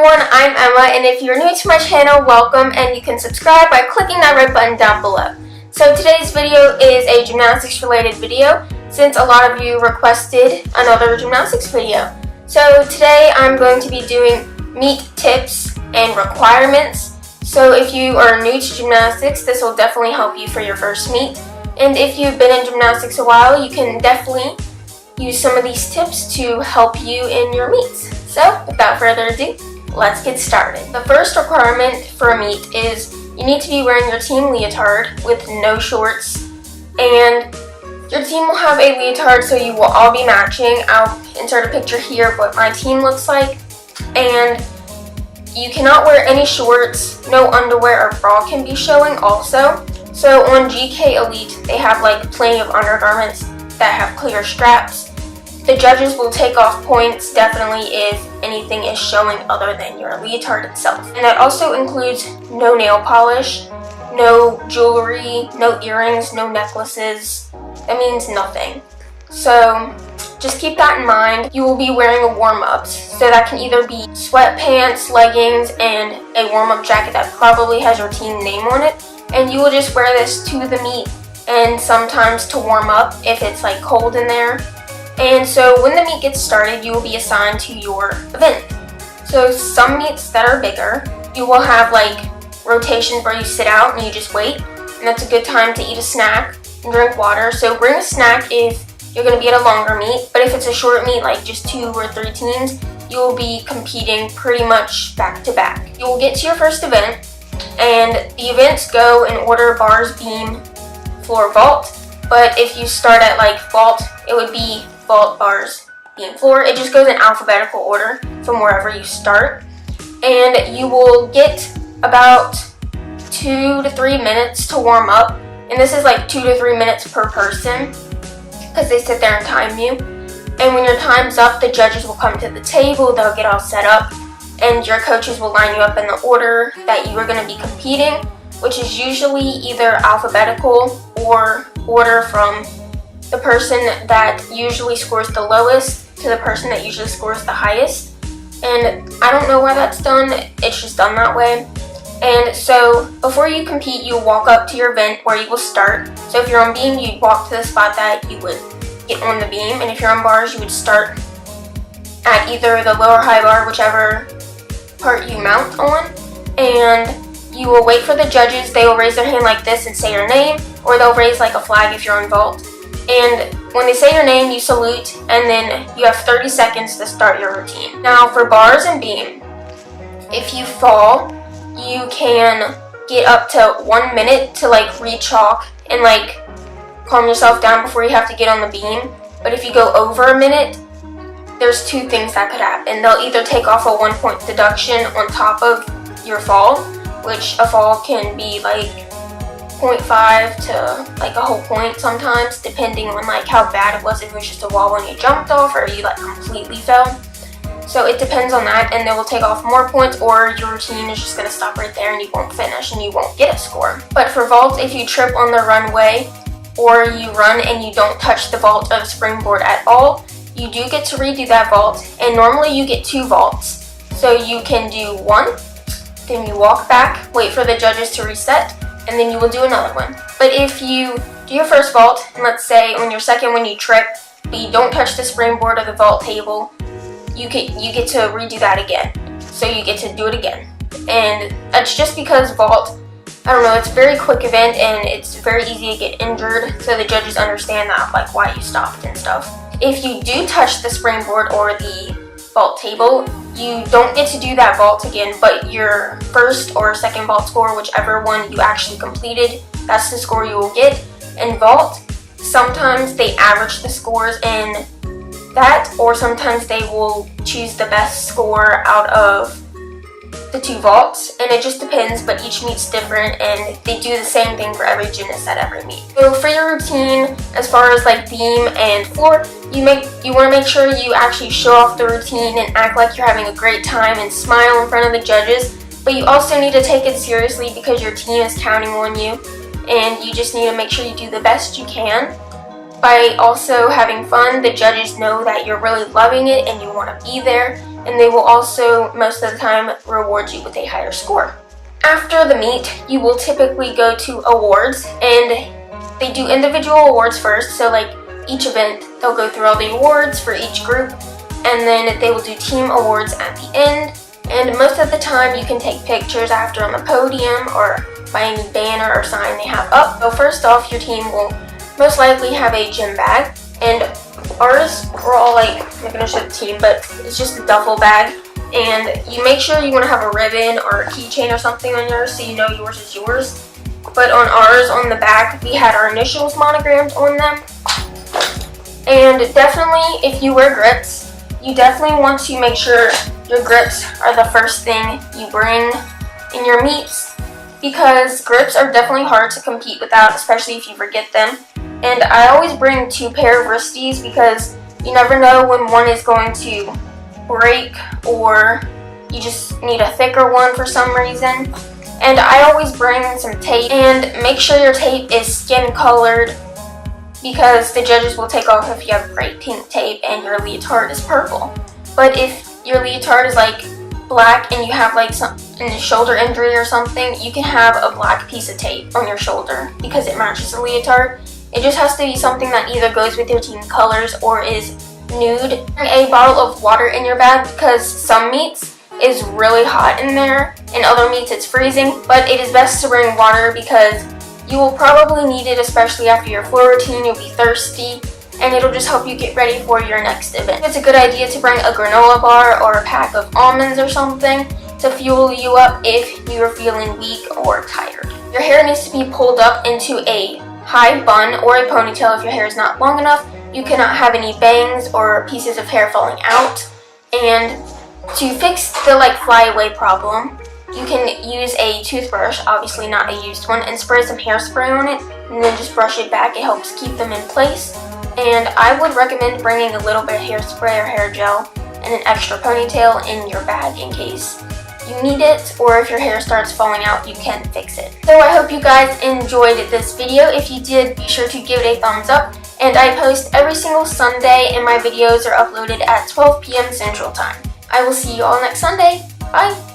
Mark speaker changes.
Speaker 1: everyone, I'm Emma, and if you're new to my channel, welcome, and you can subscribe by clicking that red button down below. So today's video is a gymnastics related video, since a lot of you requested another gymnastics video. So today I'm going to be doing meet tips and requirements. So if you are new to gymnastics, this will definitely help you for your first meet. And if you've been in gymnastics a while, you can definitely use some of these tips to help you in your meets. So without further ado, let's get started. The first requirement for a meet is you need to be wearing your team leotard with no shorts, and your team will have a leotard, so you will all be matching. I'll insert a picture here of what my team looks like, and you cannot wear any shorts. No underwear or bra can be showing also. So on GK Elite, they have like plenty of undergarments that have clear straps. The judges will take off points definitely if anything is showing other than your leotard itself. And that also includes no nail polish, no jewelry, no earrings, no necklaces. That means nothing. So just keep that in mind. You will be wearing a warm-up, so that can either be sweatpants, leggings, and a warm-up jacket that probably has your team name on it. And you will just wear this to the meet and sometimes to warm up if it's like cold in there. And so when the meet gets started, you will be assigned to your event. So some meets that are bigger, you will have like rotations where you sit out and you just wait, and that's a good time to eat a snack and drink water. So bring a snack if you're going to be at a longer meet, but if it's a short meet, like just 2 or 3 teams, you will be competing pretty much back to back. You will get to your first event, and the events go in order: bars, beam, floor, vault. But if you start at like vault, it would be vault, bars, beam, floor. It just goes in alphabetical order from wherever you start. And you will get about 2 to 3 minutes to warm up. And this is like 2 to 3 minutes per person, because they sit there and time you. And when your time's up, the judges will come to the table, they'll get all set up, and your coaches will line you up in the order that you are going to be competing, which is usually either alphabetical or order from the person that usually scores the lowest to the person that usually scores the highest. And I don't know why that's done, it's just done that way. And so before you compete, you walk up to your event where you will start. So if you're on beam, you'd walk to the spot that you would get on the beam, and if you're on bars, you would start at either the lower high bar, whichever part you mount on, and you will wait for the judges. They will raise their hand like this and say your name, or they'll raise like a flag if you're on vault. And when they say your name, you salute, and then you have 30 seconds to start your routine. Now for bars and beam, if you fall, you can get up to 1 minute to like re-chalk and like calm yourself down before you have to get on the beam. But if you go over a minute, there's 2 things that could happen. They'll either take off a 1-point deduction on top of your fall, which a fall can be like 0.5 to like a whole point sometimes, depending on like how bad it was, if it was just a wall when you jumped off or you like completely fell. So it depends on that, and they will take off more points, or your routine is just going to stop right there and you won't finish and you won't get a score. But for vault, if you trip on the runway or you run and you don't touch the vault or the springboard at all, you do get to redo that vault, and normally you get 2 vaults. So you can do 1, then you walk back, wait for the judges to reset, and then you will do another one. But if you do your first vault, and let's say on your second one you trip, but you don't touch the springboard or the vault table, you get to redo that again. So you get to do it again. And that's just because vault, I don't know, it's a very quick event and it's very easy to get injured, so the judges understand that, like why you stopped and stuff. If you do touch the springboard or the vault table, you don't get to do that vault again, but your first or second vault score, whichever one you actually completed, that's the score you will get. In vault, sometimes they average the scores in that, or sometimes they will choose the best score out of the 2 vaults, and it just depends, but each meet's different, and they do the same thing for every gymnast at every meet. So for your routine, as far as like beam and floor, you want to make sure you actually show off the routine and act like you're having a great time and smile in front of the judges, but you also need to take it seriously because your team is counting on you, and you just need to make sure you do the best you can. By also having fun, the judges know that you're really loving it and you want to be there, and they will also most of the time reward you with a higher score. After the meet, you will typically go to awards, and they do individual awards first. So like each event, they'll go through all the awards for each group, and then they will do team awards at the end. And most of the time you can take pictures after on the podium or by any banner or sign they have up. So first off, your team will most likely have a gym bag, and ours, we're all like, I'm not going to show the team, but it's just a duffel bag. And you make sure you want to have a ribbon or a keychain or something on yours so you know yours is yours. But on ours, on the back, we had our initials monogrammed on them. And definitely, if you wear grips, you definitely want to make sure your grips are the first thing you bring in your meets, because grips are definitely hard to compete without, especially if you forget them. And I always bring 2 pair of wristies because you never know when one is going to break or you just need a thicker one for some reason. And I always bring some tape, and make sure your tape is skin colored because the judges will take off if you have bright pink tape and your leotard is purple. But if your leotard is like black and you have like some shoulder injury or something, you can have a black piece of tape on your shoulder because it matches the leotard. It just has to be something that either goes with your team colors or is nude. Bring a bottle of water in your bag because some meets is really hot in there and other meets it's freezing, but it is best to bring water because you will probably need it, especially after your floor routine. You'll be thirsty, and it'll just help you get ready for your next event. It's a good idea to bring a granola bar or a pack of almonds or something to fuel you up if you are feeling weak or tired. Your hair needs to be pulled up into a high bun or a ponytail if your hair is not long enough. You cannot have any bangs or pieces of hair falling out. And to fix the like flyaway problem, you can use a toothbrush, obviously not a used one, and spray some hairspray on it, and then just brush it back. It helps keep them in place. And I would recommend bringing a little bit of hairspray or hair gel and an extra ponytail in your bag in case you need it, or if your hair starts falling out, you can fix it. So I hope you guys enjoyed this video. If you did, be sure to give it a thumbs up. And I post every single Sunday, and my videos are uploaded at 12 p.m. Central Time. I will see you all next Sunday. Bye!